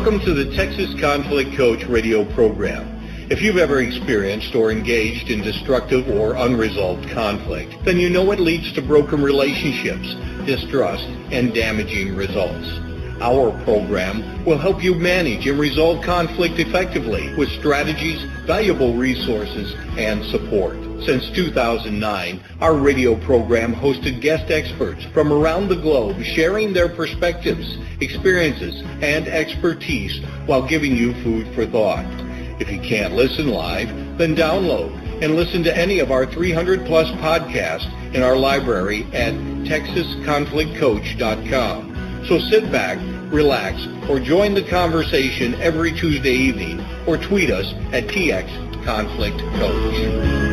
Welcome to the Texas Conflict Coach radio program. If you've ever experienced or engaged in destructive or unresolved conflict, then you know it leads to broken relationships, distrust, and damaging results. Our program will help you manage and resolve conflict effectively with strategies, valuable resources, and support. Since 2009, our radio program hosted guest experts from around the globe sharing their perspectives, experiences, and expertise while giving you food for thought. If you can't listen live, then download and listen to any of our 300-plus podcasts in our library at texasconflictcoach.com. So sit back, relax, or join the conversation every Tuesday evening, or tweet us at TXConflictCoach.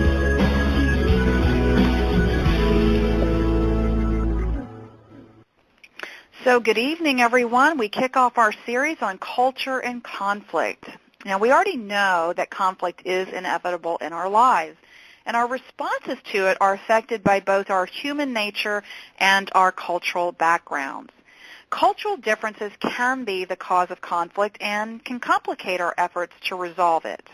So good evening, everyone. We kick off our series on culture and conflict. Now, we already know that conflict is inevitable in our lives, and our responses to it are affected by both our human nature and our cultural backgrounds. Cultural differences can be the cause of conflict and can complicate our efforts to resolve it.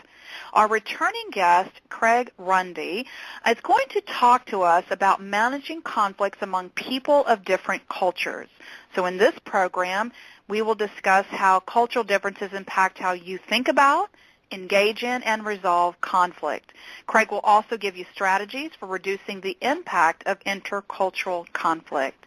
Our returning guest, Craig Runde, is going to talk to us about managing conflicts among people of different cultures. So in this program, we will discuss how cultural differences impact how you think about, engage in, and resolve conflict. Craig will also give you strategies for reducing the impact of intercultural conflict.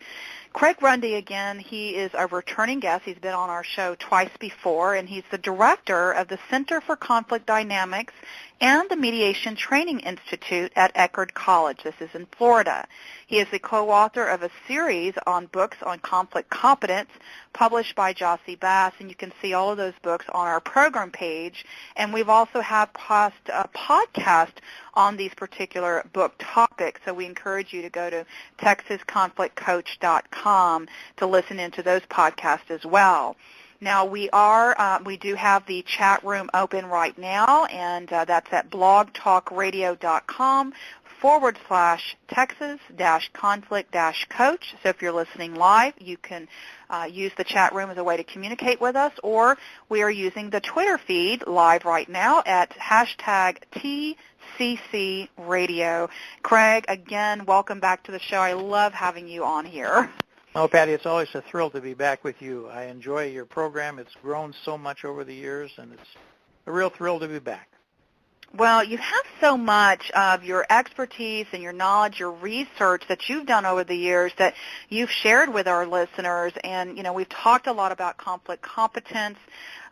Craig Runde, again, he is a returning guest. He's been on our show twice before, and he's the director of the Center for Conflict Dynamics and the Mediation Training Institute at Eckerd College. This is in Florida. He is the co-author of a series on books on conflict competence published by Jossey-Bass, and you can see all of those books on our program page. And we've also had a podcast on these particular book topics, so we encourage you to go to texasconflictcoach.com to listen into those podcasts as well. Now, we do have the chat room open right now, and that's at blogtalkradio.com/Texas-conflict-coach. So if you're listening live, you can use the chat room as a way to communicate with us, or we are using the Twitter feed live right now at #TCC Radio. Craig, again, welcome back to the show. I love having you on here. Oh, Patty, it's always a thrill to be back with you. I enjoy your program. It's grown so much over the years, and it's a real thrill to be back. Well, you have so much of your expertise and your knowledge, your research that you've done over the years that you've shared with our listeners. And, you know, we've talked a lot about conflict competence,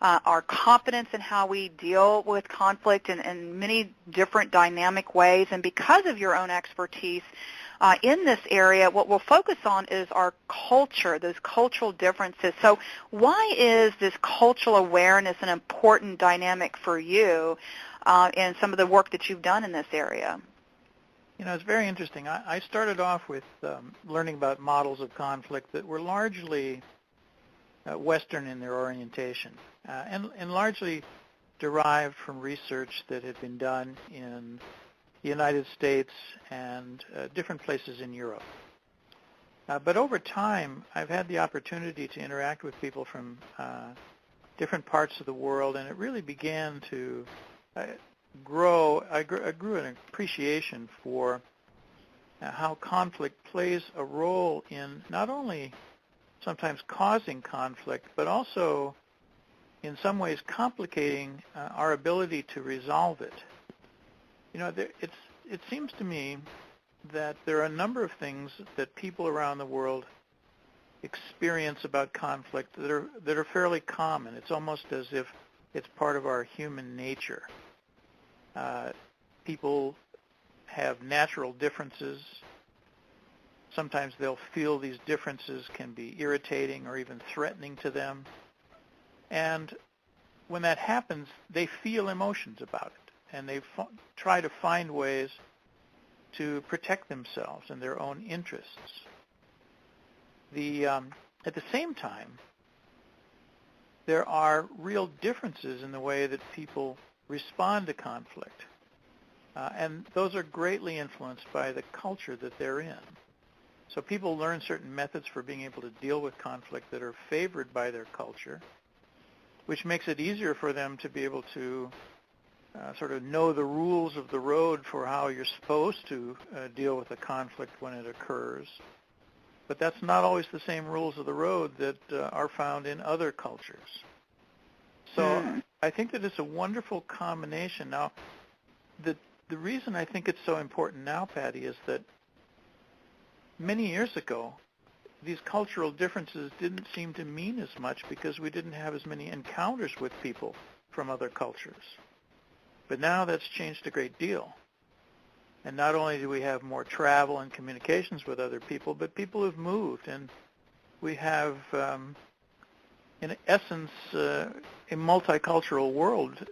our competence in how we deal with conflict in many different dynamic ways. And because of your own expertise in this area, what we'll focus on is our culture, those cultural differences. So why is this cultural awareness an important dynamic for you in some of the work that you've done in this area? You know, it's very interesting. I started off with learning about models of conflict that were largely Western in their orientation and largely derived from research that had been done in the United States and different places in Europe. But over time, I've had the opportunity to interact with people from different parts of the world, and it really began to grow. I grew an appreciation for how conflict plays a role in not only sometimes causing conflict, but also in some ways complicating our ability to resolve it. You know, it seems to me that there are a number of things that people around the world experience about conflict that are fairly common. It's almost as if it's part of our human nature. People have natural differences. Sometimes they'll feel these differences can be irritating or even threatening to them. And when that happens, they feel emotions about it. And they try to find ways to protect themselves and their own interests. At the same time, there are real differences in the way that people respond to conflict. And those are greatly influenced by the culture that they're in. So people learn certain methods for being able to deal with conflict that are favored by their culture, which makes it easier for them to be able to sort of know the rules of the road for how you're supposed to deal with a conflict when it occurs. But that's not always the same rules of the road that are found in other cultures. So I think that it's a wonderful combination. Now, the reason I think it's so important now, Patty, is that many years ago, these cultural differences didn't seem to mean as much because we didn't have as many encounters with people from other cultures. But now that's changed a great deal. And not only do we have more travel and communications with other people, but people have moved, and we have, in essence, a multicultural world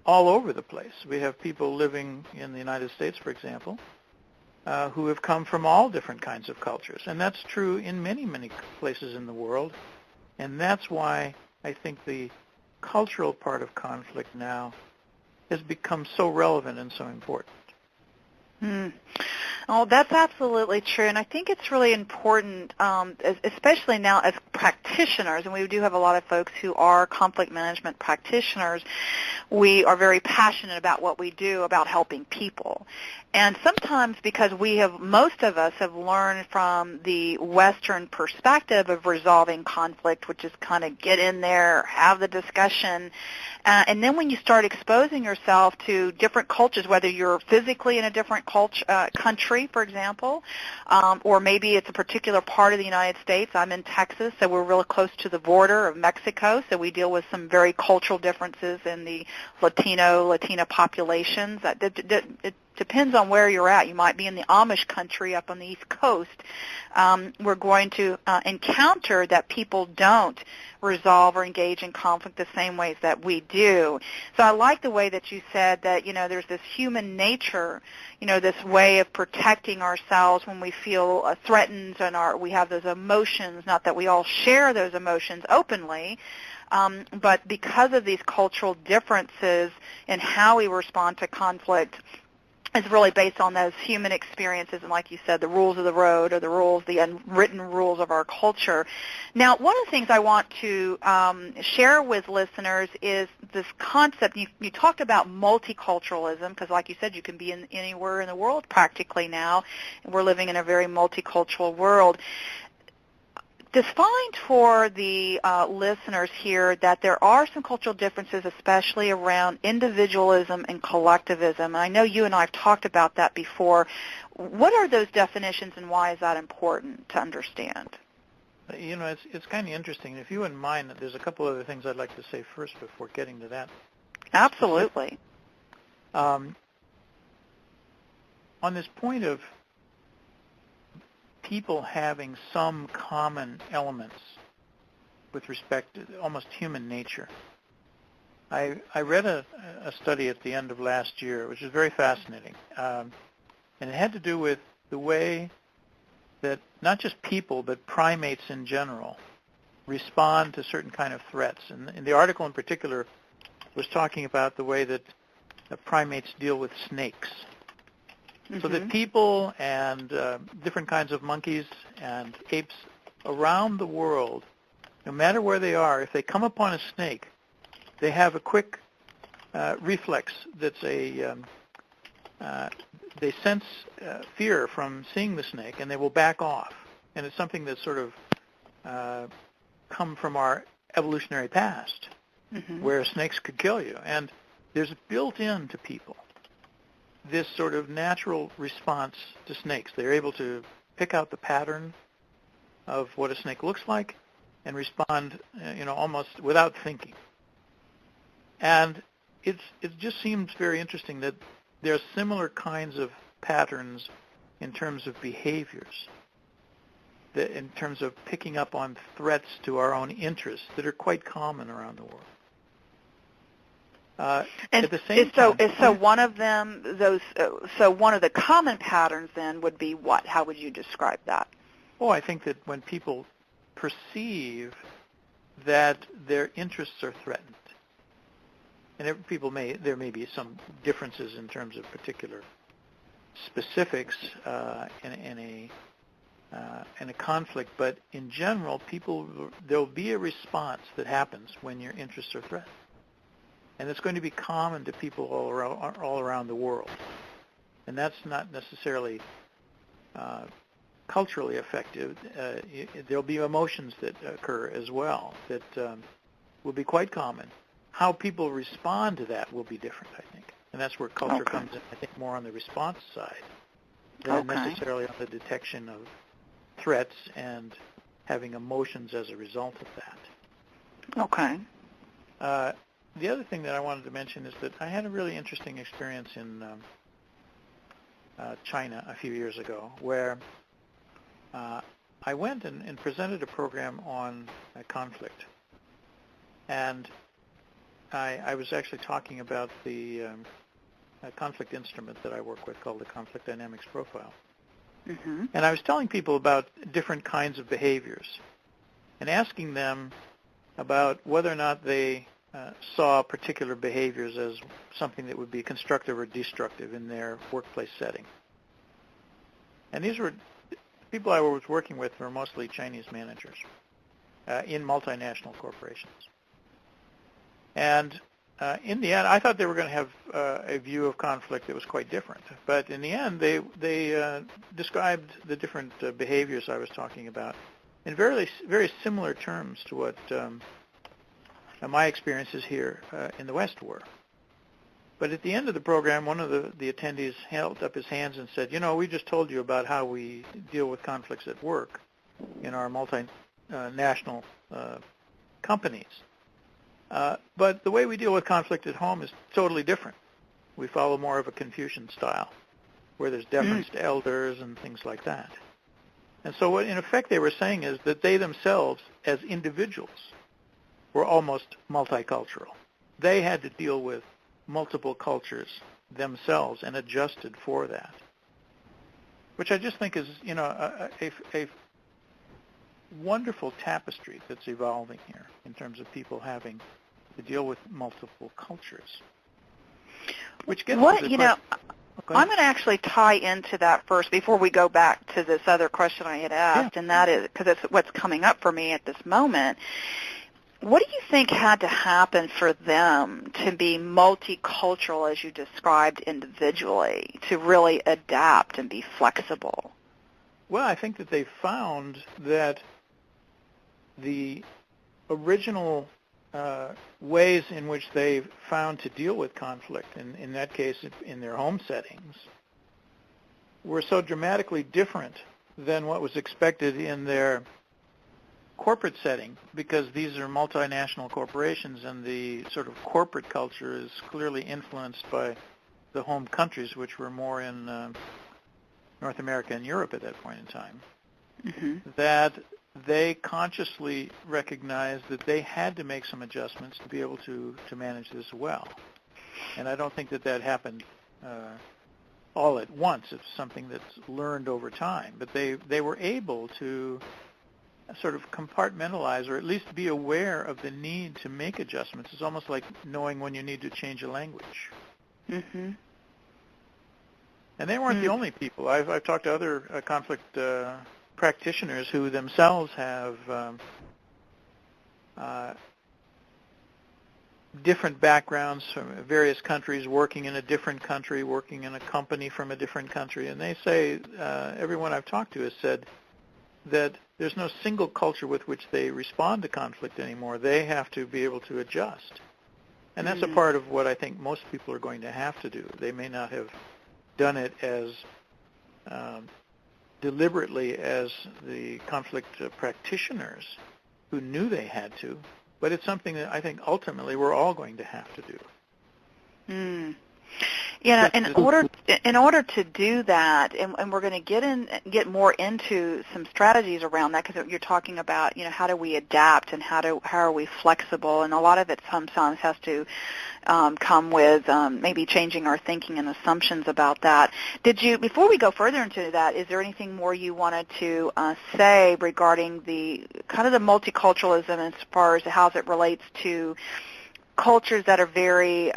all over the place. We have people living in the United States, for example, who have come from all different kinds of cultures. And that's true in many, many places in the world. And that's why I think the cultural part of conflict now has become so relevant and so important. Oh, that's absolutely true, and I think it's really important, especially now as practitioners, and we do have a lot of folks who are conflict management practitioners. We are very passionate about what we do, about helping people. And sometimes because most of us have learned from the Western perspective of resolving conflict, which is kind of get in there, have the discussion, and then when you start exposing yourself to different cultures, whether you're physically in a different country, for example, or maybe it's a particular part of the United States. I'm in Texas, so we're really close to the border of Mexico, so we deal with some very cultural differences in the Latina populations. It depends on where you're at. You might be in the Amish country up on the East Coast. We're going to encounter that people don't resolve or engage in conflict the same ways that we do. So I like the way that you said that, there's this human nature, this way of protecting ourselves when we feel threatened and we have those emotions, not that we all share those emotions openly, but because of these cultural differences in how we respond to conflict, is really based on those human experiences and, like you said, the rules of the road or the unwritten rules of our culture. Now, one of the things I want to share with listeners is this concept. You talked about multiculturalism because, like you said, you can be anywhere in the world practically now, and we're living in a very multicultural world. Define for the listeners here that there are some cultural differences, especially around individualism and collectivism. And I know you and I have talked about that before. What are those definitions, and why is that important to understand? It's kind of interesting. If you wouldn't mind, there's a couple other things I'd like to say first before getting to that. Absolutely. On this point of people having some common elements with respect to almost human nature. I read a study at the end of last year, which is very fascinating, and it had to do with the way that not just people, but primates in general respond to certain kind of threats. And the article in particular was talking about the way that primates deal with snakes. So that people and different kinds of monkeys and apes around the world, no matter where they are, if they come upon a snake, they have a quick reflex that's they sense fear from seeing the snake, and they will back off. And it's something that's sort of come from our evolutionary past, where snakes could kill you. And there's built into people this sort of natural response to snakes. They're able to pick out the pattern of what a snake looks like and respond, almost without thinking. And it just seems very interesting that there are similar kinds of patterns in terms of behaviors, in terms of picking up on threats to our own interests that are quite common around the world. And at the same time, so one of them, one of the common patterns then would be what? How would you describe that? Oh, I think that when people perceive that their interests are threatened, and there may be some differences in terms of particular specifics in and a conflict, but in general, there'll be a response that happens when your interests are threatened. And it's going to be common to people all around the world. And that's not necessarily culturally effective. There'll be emotions that occur as well that will be quite common. How people respond to that will be different, I think. And that's where culture comes in, I think, more on the response side than necessarily on the detection of threats and having emotions as a result of that. Okay. The other thing that I wanted to mention is that I had a really interesting experience in China a few years ago where I went and presented a program on conflict. And I was actually talking about the conflict instrument that I work with called the Conflict Dynamics Profile. Mm-hmm. And I was telling people about different kinds of behaviors and asking them about whether or not they saw particular behaviors as something that would be constructive or destructive in their workplace setting. And these were people I was working with were mostly Chinese managers in multinational corporations. And in the end, I thought they were going to have a view of conflict that was quite different. But in the end, they described the different behaviors I was talking about in very, very similar terms to what my experiences here in the West were. But at the end of the program, one of the attendees held up his hands and said, we just told you about how we deal with conflicts at work in our multinational companies. But the way we deal with conflict at home is totally different. We follow more of a Confucian style, where there's deference to elders and things like that. And so what, in effect, they were saying is that they themselves, as individuals, were almost multicultural. They had to deal with multiple cultures themselves and adjusted for that, which I just think is, a wonderful tapestry that's evolving here in terms of people having to deal with multiple cultures. Which gets to the I'm going to actually tie into that first before we go back to this other question I had asked, and that is, because it's what's coming up for me at this moment. What do you think had to happen for them to be multicultural, as you described individually, to really adapt and be flexible? Well, I think that they found that the original ways in which they found to deal with conflict, in that case in their home settings, were so dramatically different than what was expected in their corporate setting, because these are multinational corporations and the sort of corporate culture is clearly influenced by the home countries, which were more in North America and Europe at that point in time, that they consciously recognized that they had to make some adjustments to be able to manage this well. And I don't think that happened all at once. It's something that's learned over time. But they were able to sort of compartmentalize, or at least be aware of the need to make adjustments. It's almost like knowing when you need to change a language. Mm-hmm. And they weren't the only people. I've talked to other conflict practitioners who themselves have different backgrounds from various countries, working in a different country, working in a company from a different country. And they say, everyone I've talked to has said that there's no single culture with which they respond to conflict anymore. They have to be able to adjust. And that's a part of what I think most people are going to have to do. They may not have done it as deliberately as the conflict practitioners who knew they had to, but it's something that I think ultimately we're all going to have to do. In order to do that, and we're going to get more into some strategies around that, because you're talking about, how do we adapt and how are we flexible, and a lot of it sometimes has to come with maybe changing our thinking and assumptions about that. Before we go further into that, is there anything more you wanted to say regarding the kind of the multiculturalism as far as how it relates to cultures that are very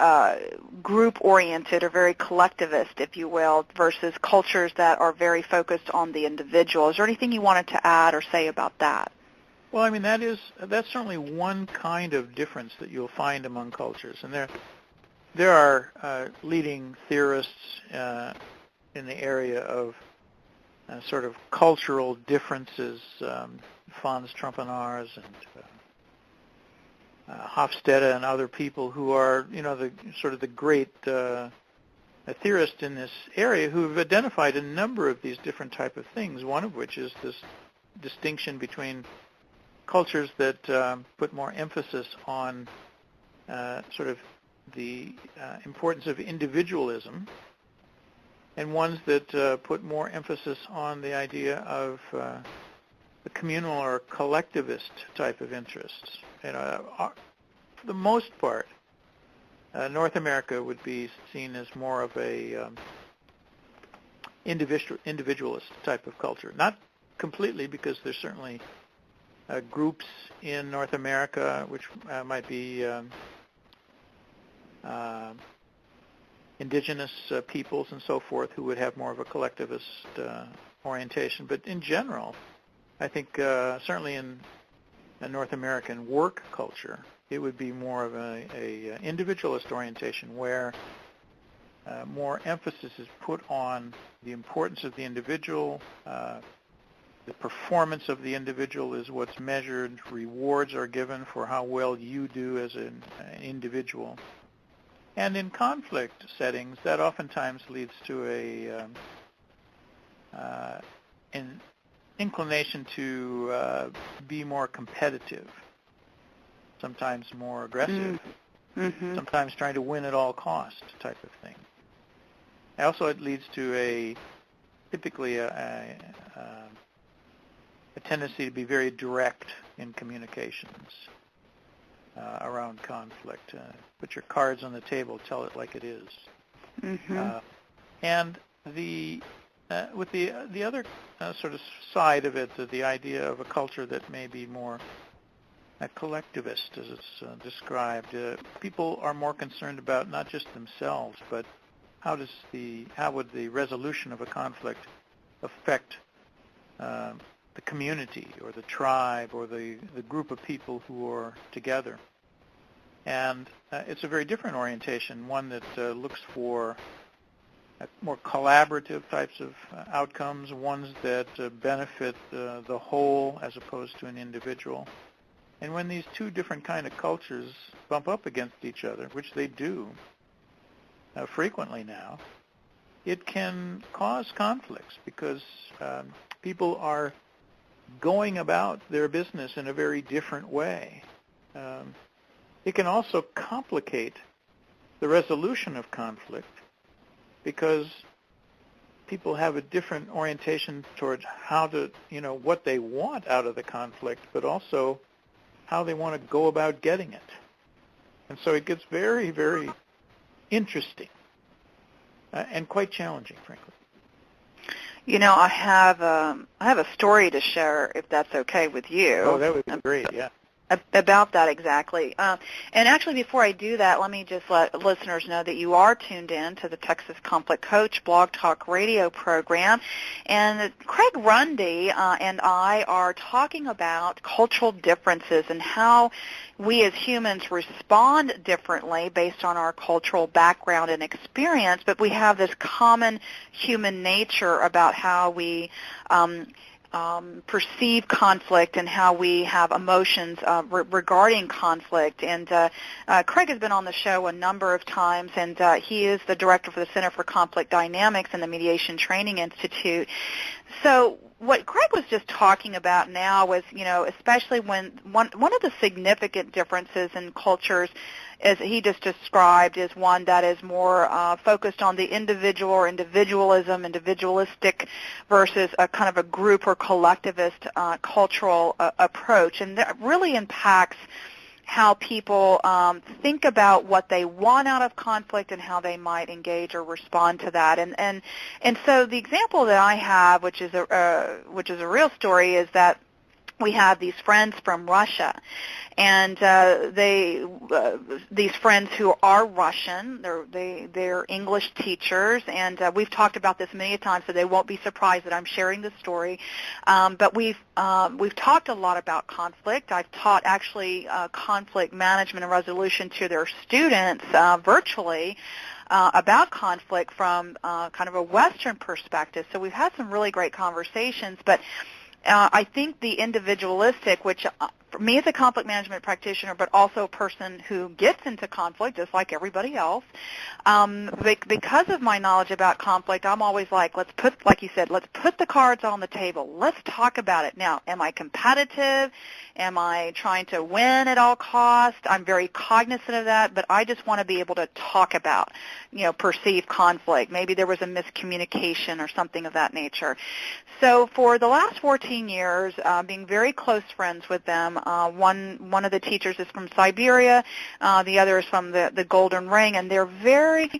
group-oriented or very collectivist, if you will, versus cultures that are very focused on the individual. Is there anything you wanted to add or say about that? Well, I mean, that's certainly one kind of difference that you'll find among cultures, and there are leading theorists in the area of sort of cultural differences, Fons Trompenaars and Hofstede and other people who are, the sort of the great theorists in this area who have identified a number of these different type of things, one of which is this distinction between cultures that put more emphasis on sort of the importance of individualism and ones that put more emphasis on the idea of the communal or collectivist type of interests. For the most part, North America would be seen as more of a individualist type of culture. Not completely, because there's certainly groups in North America which might be indigenous peoples and so forth who would have more of a collectivist orientation. But in general, I think certainly in a North American work culture, it would be more of a individualist orientation where more emphasis is put on the importance of the individual. The performance of the individual is what's measured. Rewards are given for how well you do as an individual. And in conflict settings, that oftentimes leads to an inclination to be more competitive, sometimes more aggressive, sometimes trying to win at all cost type of thing. Also, it leads to typically a tendency to be very direct in communications around conflict. Put your cards on the table, tell it like it is. And with the other sort of side of it, the idea of a culture that may be more collectivist, as it's described, people are more concerned about not just themselves, but how would the resolution of a conflict affect the community or the tribe or the group of people who are together. And it's a very different orientation, one that looks for more collaborative types of outcomes, ones that benefit the whole as opposed to an individual. And when these two different kind of cultures bump up against each other, which they do frequently now, it can cause conflicts because people are going about their business in a very different way. It can also complicate the resolution of conflict because people have a different orientation towards how to, what they want out of the conflict, but also how they want to go about getting it. And so it gets very, very interesting and quite challenging, frankly. I have a story to share, if that's okay with you. Oh, that would be great, yeah. About that exactly. And actually, before I do that, let me just let listeners know that you are tuned in to the Texas Conflict Coach Blog Talk Radio program. And Craig Runde and I are talking about cultural differences and how we as humans respond differently based on our cultural background and experience, but we have this common human nature about how we perceive conflict and how we have emotions regarding conflict. And Craig has been on the show a number of times, and he is the director for the Center for Conflict Dynamics and the Mediation Training Institute. So what Craig was just talking about now was, especially when one of the significant differences in cultures, as he just described, is one that is more focused on the individual or individualistic versus a kind of a group or collectivist cultural approach. And that really impacts how people think about what they want out of conflict and how they might engage or respond to that. And so the example that I have, which is a real story, is that we have these friends from Russia, and these friends who are Russian, they're English teachers, and we've talked about this many times, so they won't be surprised that I'm sharing this story. But we've talked a lot about conflict. I've taught actually conflict management and resolution to their students virtually. About conflict from kind of a Western perspective. So we've had some really great conversations, but I think the individualistic, which for me as a conflict management practitioner, but also a person who gets into conflict just like everybody else, because of my knowledge about conflict, I'm always like, like you said, let's put the cards on the table. Let's talk about it. Now, am I competitive? Am I trying to win at all costs? I'm very cognizant of that, but I just want to be able to talk about, perceived conflict. Maybe there was a miscommunication or something of that nature. So for the last 14 years, being very close friends with them, one of the teachers is from Siberia, the other is from the Golden Ring, and they're very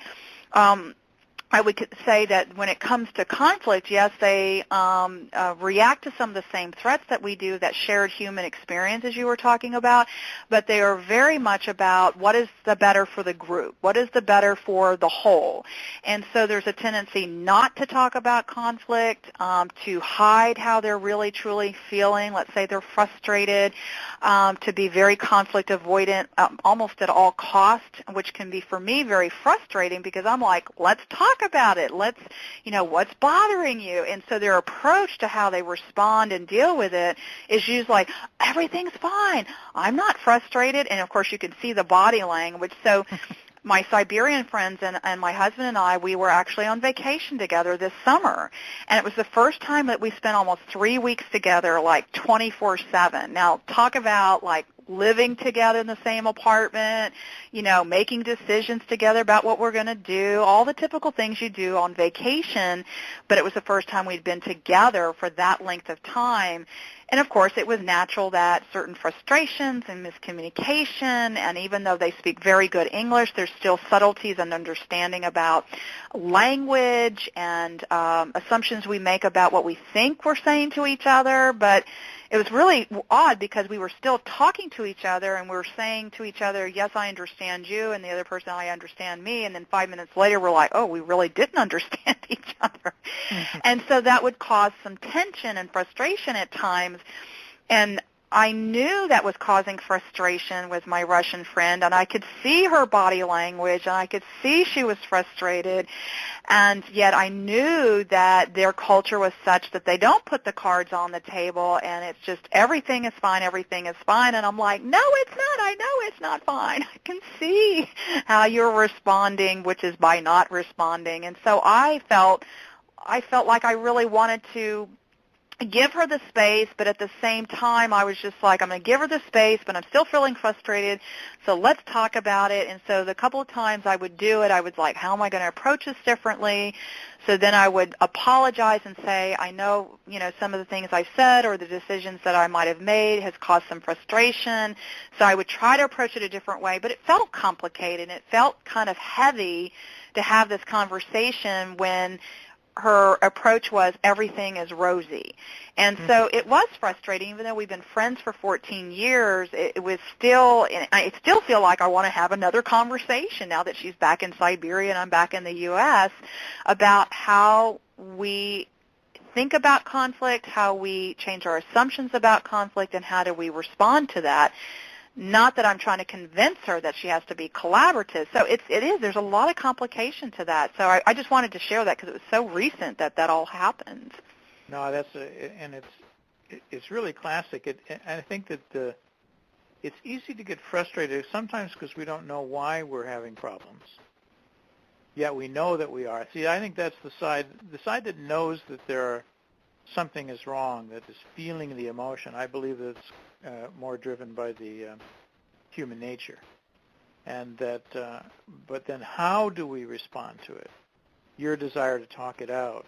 I would say that when it comes to conflict, yes, they react to some of the same threats that we do, that shared human experience as you were talking about, but they are very much about what is the better for the group, what is the better for the whole. And so there's a tendency not to talk about conflict, to hide how they're really truly feeling. Let's say they're frustrated, to be very conflict avoidant almost at all costs, which can be for me very frustrating because I'm like, let's talk about it. Let's, what's bothering you? And so their approach to how they respond and deal with it is usually like, everything's fine. I'm not frustrated. And, of course, you can see the body language. So my Siberian friends and my husband and I, we were actually on vacation together this summer. And it was the first time that we spent almost 3 weeks together, like 24/7. Now, talk about, like, living together in the same apartment, making decisions together about what we're going to do, all the typical things you do on vacation, but it was the first time we'd been together for that length of time. And, of course, it was natural that certain frustrations and miscommunication, and even though they speak very good English, there's still subtleties and understanding about language and assumptions we make about what we think we're saying to each other, but it was really odd because we were still talking to each other and we were saying to each other, yes, I understand you, and the other person, I understand me, and then 5 minutes later we're like, oh, we really didn't understand each other. Mm-hmm. And so that would cause some tension and frustration at times, and I knew that was causing frustration with my Russian friend, and I could see her body language, and I could see she was frustrated, and yet I knew that their culture was such that they don't put the cards on the table, and it's just everything is fine, and I'm like, no, it's not. I know it's not fine. I can see how you're responding, which is by not responding, and so I felt like I really wanted to give her the space, but at the same time, I was just like, I'm going to give her the space, but I'm still feeling frustrated, so let's talk about it. And so the couple of times I would do it, I was like, how am I going to approach this differently? So then I would apologize and say, I know, some of the things I've said or the decisions that I might have made has caused some frustration. So I would try to approach it a different way, but it felt complicated, and it felt kind of heavy to have this conversation when her approach was everything is rosy. And so it was frustrating, even though we've been friends for 14 years, it was still, I still feel like I want to have another conversation now that she's back in Siberia and I'm back in the U.S. about how we think about conflict, how we change our assumptions about conflict, and how do we respond to that. Not that I'm trying to convince her that she has to be collaborative. So it is. There's a lot of complication to that. So I just wanted to share that because it was so recent that all happened. No, and it's really classic. I think that it's easy to get frustrated sometimes because we don't know why we're having problems. Yet we know that we are. See, I think that's the side that knows that something is wrong, that is feeling the emotion. I believe that's more driven by the human nature, and that. But then, how do we respond to it? Your desire to talk it out,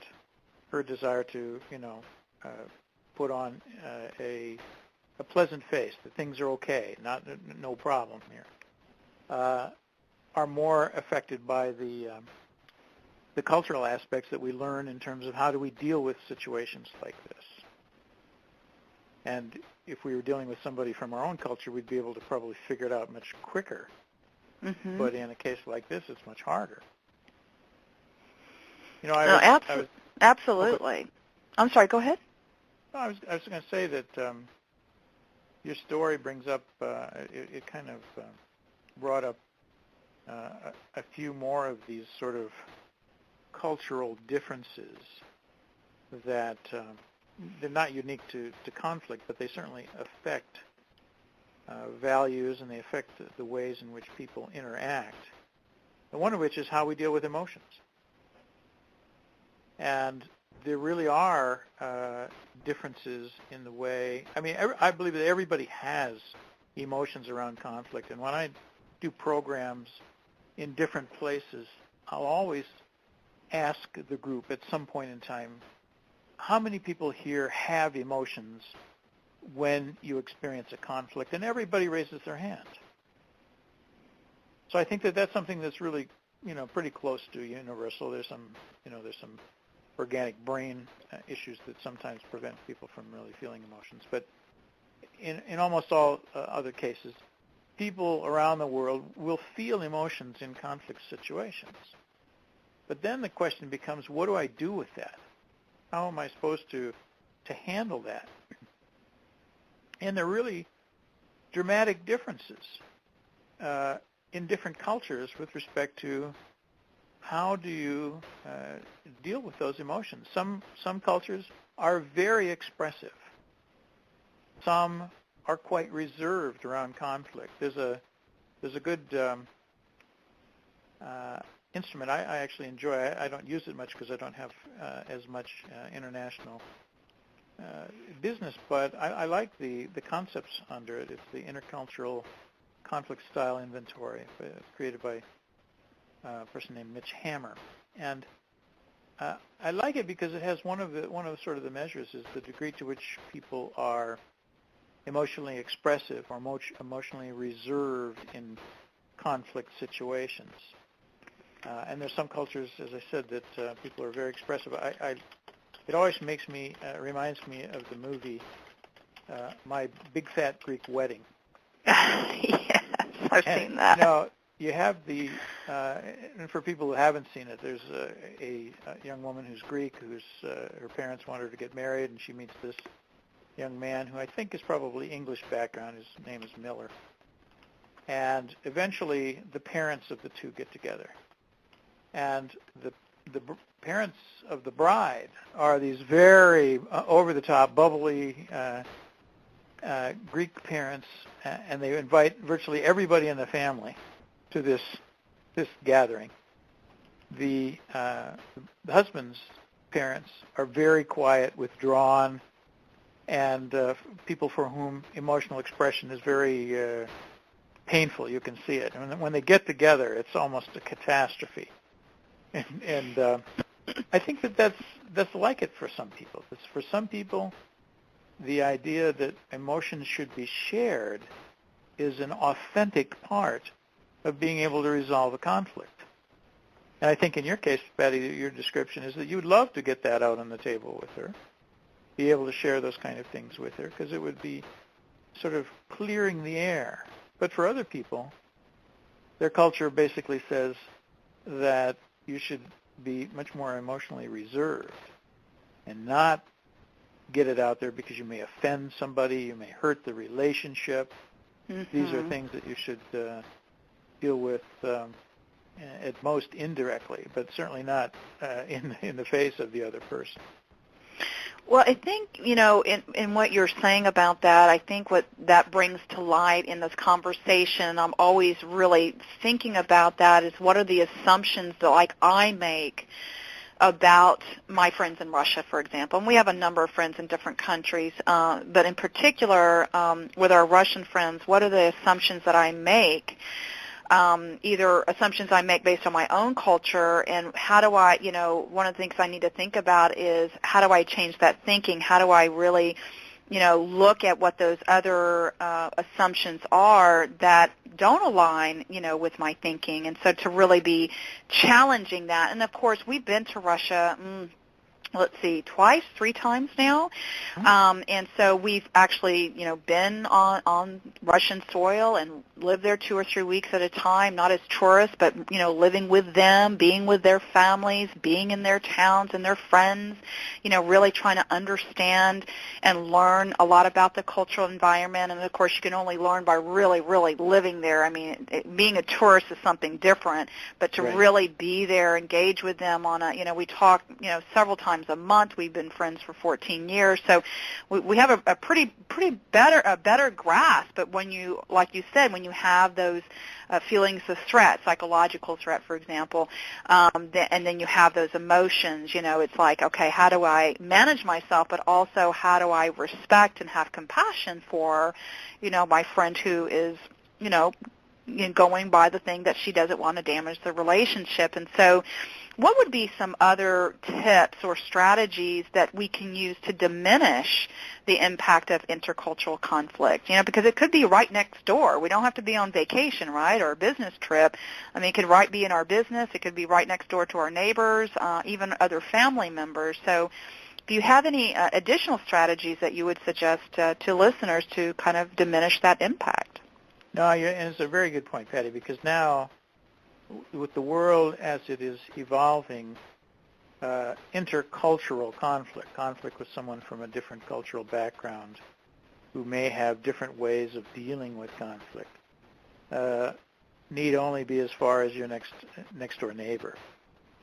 her desire to, put on a pleasant face, that things are okay, no problem here, are more affected by the cultural aspects that we learn in terms of how do we deal with situations like this. And if we were dealing with somebody from our own culture, we'd be able to probably figure it out much quicker. Mm-hmm. But in a case like this, it's much harder. You know, absolutely. I'm sorry, go ahead. I was going to say that your story brings up, it kind of brought up a few more of these sort of cultural differences that they're not unique to conflict, but they certainly affect values, and they affect the ways in which people interact. And one of which is how we deal with emotions. And there really are differences in the way, I believe that everybody has emotions around conflict. And when I do programs in different places, I'll always ask the group at some point in time, how many people here have emotions when you experience a conflict? And everybody raises their hand. So I think that that's something that's really, pretty close to universal. There's some organic brain issues that sometimes prevent people from really feeling emotions. But in almost all other cases, people around the world will feel emotions in conflict situations. But then the question becomes, what do I do with that? How am I supposed to handle that? And there are really dramatic differences in different cultures with respect to how do you deal with those emotions. Some cultures are very expressive. Some are quite reserved around conflict. There's a good instrument I actually enjoy. I don't use it much because I don't have as much international business, but I like the concepts under it. It's the Intercultural Conflict Style Inventory, created by a person named Mitch Hammer. And I like it because it has one of the sort of the measures is the degree to which people are emotionally expressive or emotionally reserved in conflict situations. And there's some cultures, as I said, that people are very expressive. It always reminds me of the movie My Big Fat Greek Wedding. Yes, I've seen that. You have and for people who haven't seen it, there's a young woman who's Greek, her parents want her to get married, and she meets this young man who I think is probably English background. His name is Miller. And eventually the parents of the two get together. And the parents of the bride are these very over-the-top, bubbly Greek parents, and they invite virtually everybody in the family to this gathering. The husband's parents are very quiet, withdrawn, and people for whom emotional expression is very painful. You can see it. And when they get together, it's almost a catastrophe. And I think that's like it for some people. For some people, the idea that emotions should be shared is an authentic part of being able to resolve a conflict. And I think in your case, Patty, your description is that you would love to get that out on the table with her, be able to share those kind of things with her, because it would be sort of clearing the air. But for other people, their culture basically says that you should be much more emotionally reserved and not get it out there because you may offend somebody, you may hurt the relationship. Mm-hmm. These are things that you should deal with at most indirectly, but certainly not in the face of the other person. Well, I think, in what you're saying about that, I think what that brings to light in this conversation, I'm always really thinking about that, is what are the assumptions that, I make about my friends in Russia, for example. And we have a number of friends in different countries, but in particular, with our Russian friends, what are the assumptions that I make? Either assumptions I make based on my own culture, and how do I, one of the things I need to think about is how do I change that thinking? How do I really, look at what those other assumptions are that don't align, with my thinking? And so to really be challenging that. And, of course, we've been to Russia let's see, twice, 3 times now. And so we've actually, been on Russian soil and lived there 2 or 3 weeks at a time, not as tourists, but, living with them, being with their families, being in their towns and their friends, really trying to understand and learn a lot about the cultural environment. And, of course, you can only learn by really, really living there. I mean, being a tourist is something different, but to really be there, engage with them on a, we talk, several times a month. We've been friends for 14 years, so we have a pretty better grasp. But when you, like you said, when you have those feelings of threat, psychological threat, for example, and then you have those emotions, it's like, okay, how do I manage myself, but also how do I respect and have compassion for, my friend who is, going by the thing that she doesn't want to damage the relationship. And so what would be some other tips or strategies that we can use to diminish the impact of intercultural conflict? Because it could be right next door. We don't have to be on vacation, right, or a business trip. I mean, it could be in our business. It could be right next door to our neighbors, even other family members. So do you have any additional strategies that you would suggest to listeners to kind of diminish that impact? No, and it's a very good point, Patty, because now with the world as it is evolving, intercultural conflict with someone from a different cultural background who may have different ways of dealing with conflict, need only be as far as your next door neighbor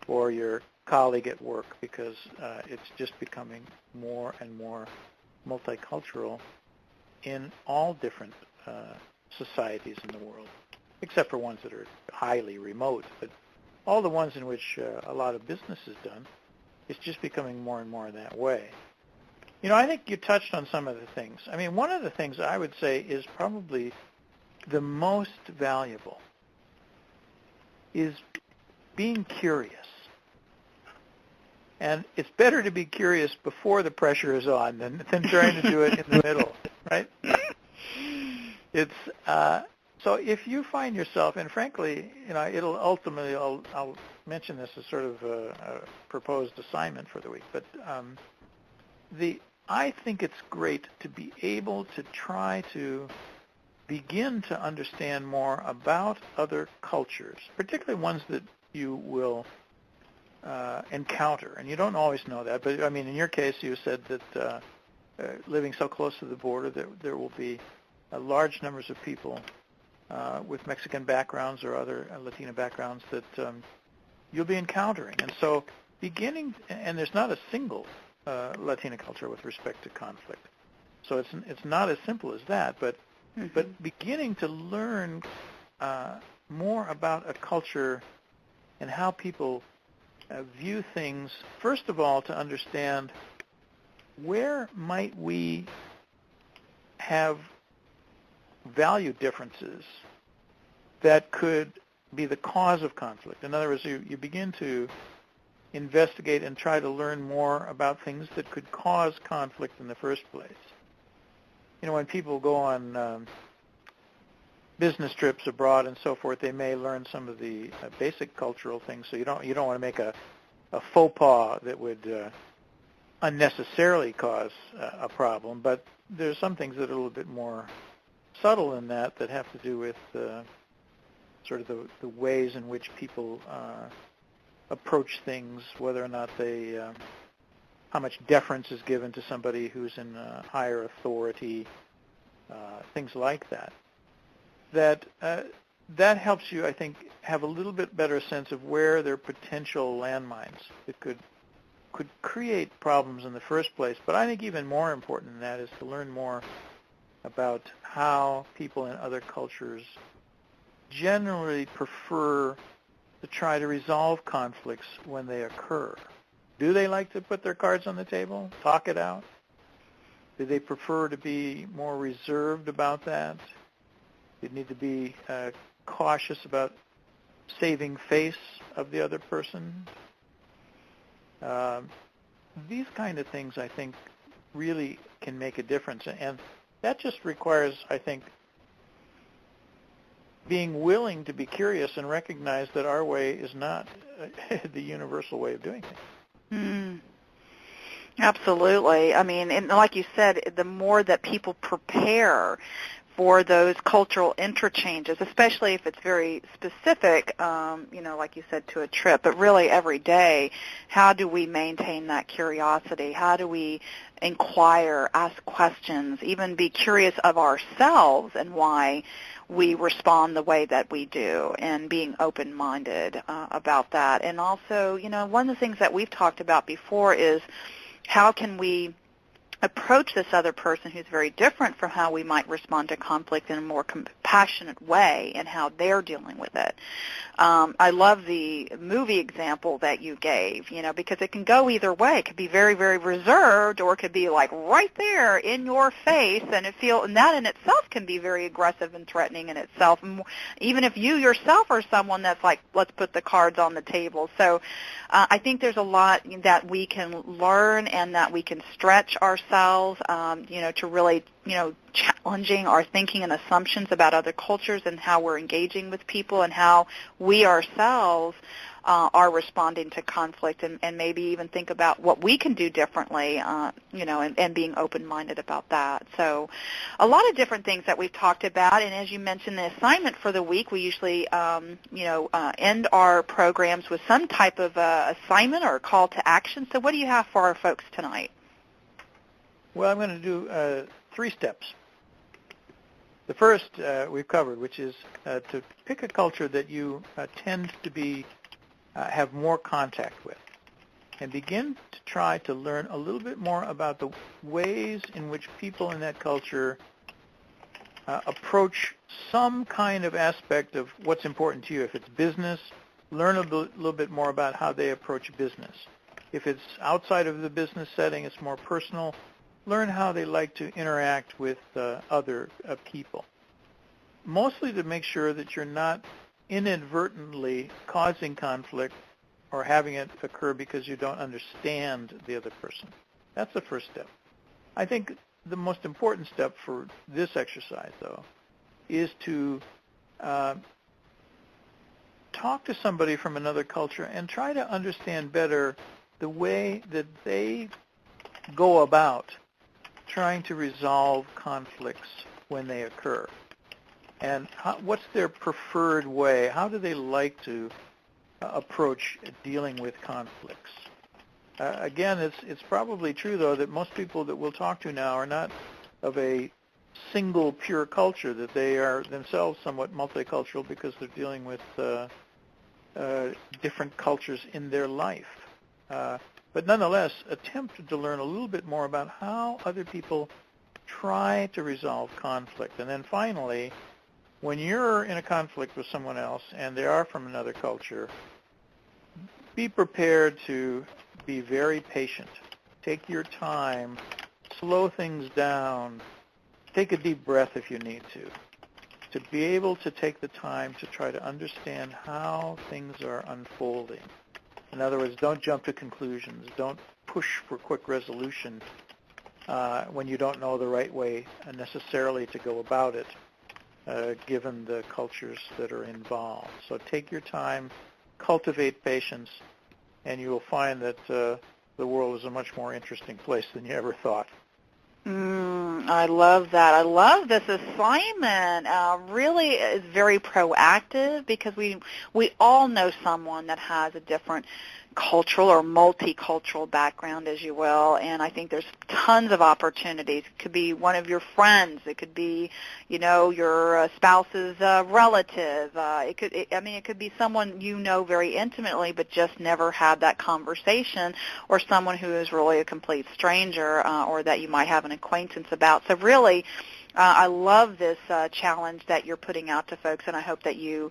or your colleague at work, because it's just becoming more and more multicultural in all different societies in the world, except for ones that are highly remote. But all the ones in which a lot of business is done, it's just becoming more and more that way. I think you touched on some of the things. I mean, one of the things I would say is probably the most valuable is being curious. And it's better to be curious before the pressure is on than trying to do it in the middle, right? It's so if you find yourself, and frankly, it'll ultimately, I'll mention this as sort of a proposed assignment for the week, but I think it's great to be able to try to begin to understand more about other cultures, particularly ones that you will encounter. And you don't always know that, but I mean, in your case, you said that living so close to the border, there will be large numbers of people with Mexican backgrounds or other Latino backgrounds that you'll be encountering. And so and there's not a single Latina culture with respect to conflict. So it's not as simple as that, but beginning to learn more about a culture and how people view things, first of all, to understand where might we have value differences that could be the cause of conflict. In other words, you begin to investigate and try to learn more about things that could cause conflict in the first place. When people go on business trips abroad and so forth, they may learn some of the basic cultural things. So you don't want to make a faux pas that would unnecessarily cause a problem. But there's some things that are a little bit more subtle than that have to do with sort of the ways in which people approach things, whether or not how much deference is given to somebody who's in higher authority, things like that. That helps you, I think, have a little bit better sense of where there are potential landmines that could create problems in the first place. But I think even more important than that is to learn more about how people in other cultures generally prefer to try to resolve conflicts when they occur. Do they like to put their cards on the table, talk it out? Do they prefer to be more reserved about that? You need to be cautious about saving face of the other person. These kind of things, I think, really can make a difference. And that just requires, I think, being willing to be curious and recognize that our way is not the universal way of doing things. Absolutely. I mean, and like you said, the more that people prepare for those cultural interchanges, especially if it's very specific, like you said, to a trip, but really every day, how do we maintain that curiosity? How do we inquire, ask questions, even be curious of ourselves and why we respond the way that we do, and being open-minded about that. And also, one of the things that we've talked about before is how can we approach this other person who's very different from how we might respond to conflict in a more compassionate way and how they're dealing with it. I love the movie example that you gave, because it can go either way. It could be very, very reserved, or it could be like right there in your face, and and that in itself can be very aggressive and threatening in itself, even if you yourself are someone that's like, let's put the cards on the table. So I think there's a lot that we can learn and that we can stretch ourselves, to really, challenging our thinking and assumptions about other cultures and how we're engaging with people and how we ourselves are responding to conflict, and maybe even think about what we can do differently, and being open-minded about that. So a lot of different things that we've talked about, and as you mentioned, the assignment for the week, we usually, end our programs with some type of assignment or a call to action. So what do you have for our folks tonight? Well, I'm going to do 3 steps. The first we've covered, which is to pick a culture that you tend to have more contact with, and begin to try to learn a little bit more about the ways in which people in that culture approach some kind of aspect of what's important to you. If it's business, learn a little bit more about how they approach business. If it's outside of the business setting, it's more personal, learn how they like to interact with other people. Mostly to make sure that you're not inadvertently causing conflict or having it occur because you don't understand the other person. That's the first step. I think the most important step for this exercise, though, is to talk to somebody from another culture and try to understand better the way that they go about trying to resolve conflicts when they occur. And what's their preferred way? How do they like to approach dealing with conflicts? Again, it's probably true, though, that most people that we'll talk to now are not of a single pure culture, that they are themselves somewhat multicultural because they're dealing with different cultures in their life. But nonetheless, attempt to learn a little bit more about how other people try to resolve conflict. And then finally, when you're in a conflict with someone else and they are from another culture, be prepared to be very patient. Take your time, slow things down, take a deep breath if you need to be able to take the time to try to understand how things are unfolding. In other words, don't jump to conclusions. Don't push for quick resolution when you don't know the right way necessarily to go about it, given the cultures that are involved. So take your time, cultivate patience, and you will find that the world is a much more interesting place than you ever thought. I love that. I love this assignment. Really is very proactive because we all know someone that has a different cultural or multicultural background, as you will, and I think there's tons of opportunities. It could be one of your friends. It could be, your spouse's relative. It could be someone you know very intimately but just never had that conversation, or someone who is really a complete stranger or that you might have an acquaintance about. So really, I love this challenge that you're putting out to folks, and I hope that you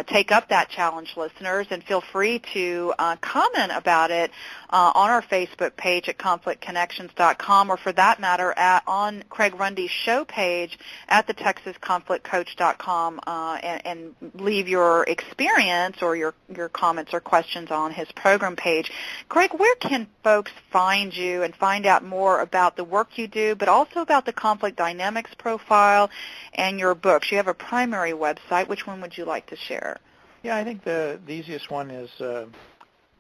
take up that challenge, listeners, and feel free to comment about it on our Facebook page at conflictconnections.com, or for that matter, on Craig Runde's show page at the TexasConflictCoach.com, and leave your experience or your comments or questions on his program page. Craig, where can folks find you and find out more about the work you do, but also about the conflict dynamics profile and your books? You have a primary website. Which one would you like to share? Yeah, I think the easiest one is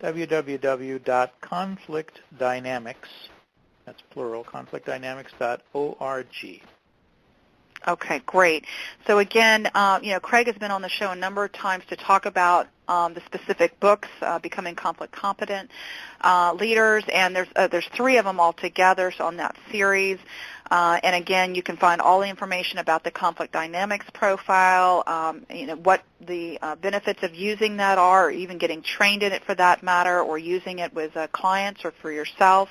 www.conflictdynamics, that's plural, conflictdynamics.org. Okay, great. So again, Craig has been on the show a number of times to talk about the specific books, Becoming Conflict Competent Leaders, and there's 3 of them altogether on that series. And again, you can find all the information about the conflict dynamics profile, what the benefits of using that are, or even getting trained in it for that matter, or using it with clients or for yourself.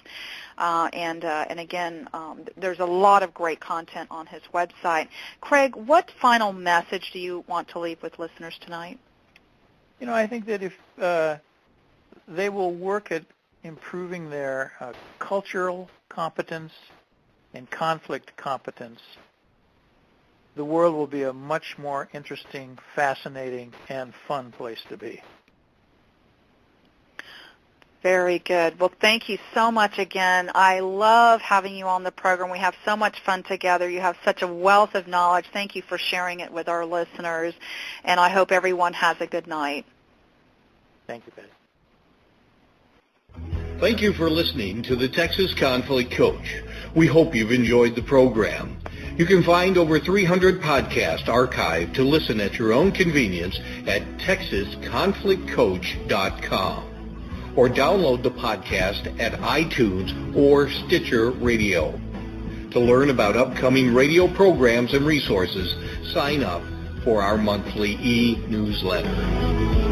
And again, there's a lot of great content on his website. Craig, what final message do you want to leave with listeners tonight? I think that if they will work at improving their cultural competence and conflict competence, the world will be a much more interesting, fascinating, and fun place to be. Very good. Well, thank you so much again. I love having you on the program. We have so much fun together. You have such a wealth of knowledge. Thank you for sharing it with our listeners, and I hope everyone has a good night. Thank you, Betty. Thank you for listening to the Texas Conflict Coach. We hope you've enjoyed the program. You can find over 300 podcasts archived to listen at your own convenience at texasconflictcoach.com. or download the podcast at iTunes or Stitcher Radio. To learn about upcoming radio programs and resources, sign up for our monthly e-newsletter.